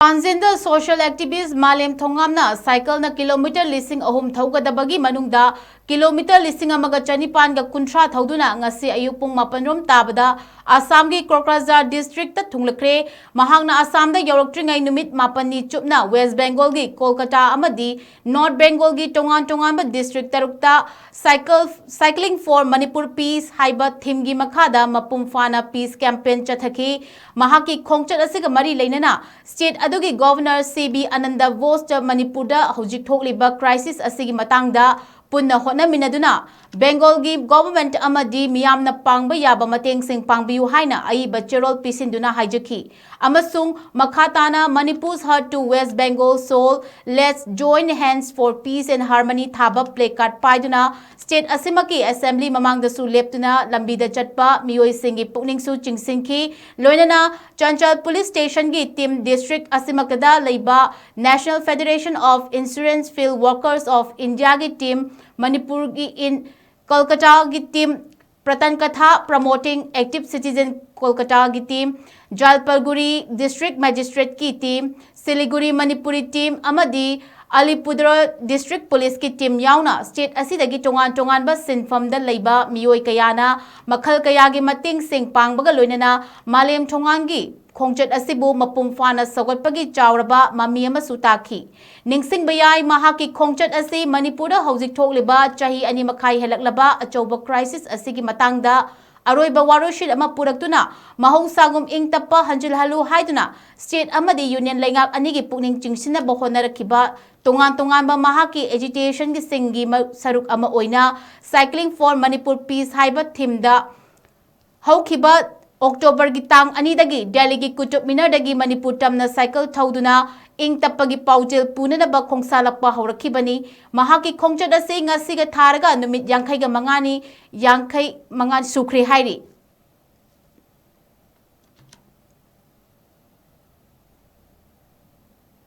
Transgender social activist Malem Thongam na cycle na kilometer lising ahum Thougadabagi Manungda Kilometre lising amaga chanipan ga kuntra Thouduna ngasi AYUK pung mapanrom tabada ASSAM gi KOKRAJHAR district ta THUNGLAKHRE mahangna ASSAM da yorokringai numit mapani chupna West Bengal gi Kolkata amadi North Bengal gi tongan ba district tarukta cycling for Manipur peace haiba theme gi makhada mapum fana peace campaign chathaki mahaki khongchat asiga mari leinana state adugi governor CB Ananda Vos Manipur da hojik thokliba crisis asigi matangda punna hotna minaduna Bengal gi government amadi miyamna pangba yaba mateng sing pangbiu haina ai bachirol pisinduna haijaki amasung makhatana Manipur's heart to West Bengal soul let's join hands for peace and harmony thaba placard paiduna state asimaki assembly mamang da su leptuna lambida chatpa miyoi singi pukning su chingsingki loinana Chanchal police station gi team district asimakada leiba National Federation of Insurance Field Workers of India gi team Manipur gi in Kolkata gi team Pratan Katha promoting active citizen Kolkata gi team Jalpaiguri district magistrate ki team Siliguri Manipuri team amadi Alipurduar district police ki team yauna state asidagi tongan ba sinfam da leiba miyoi kayana makhal kayagi mating sing pangbaga loinana Malem Thongam gi khongchat asibu mapum fana sagatpagi chawraba mami amasu takhi ningsing bayai mahaki khongchat asi Manipur da hojik thokliba chahi ani makhai helaklaba achoba crisis asigi matangda aroiba waroshit ama puraktuna mahongsagum ing tappa hanjil halu haiduna state amadi union laingak anigi pukning chingsina bahonarakiba tongan ba mahaki agitation gi singi saruk ama oina cycling for Manipur peace haiba theme da haukiba October gi tang anidagi Delhi gi Kutub Minar dagi Manipur tamna cycle Thouduna ing tapagi paujil punana ba khongsalakpa haurakibani mahaki khongchat ase ngasi ga tharaga numit 59 sukri hairi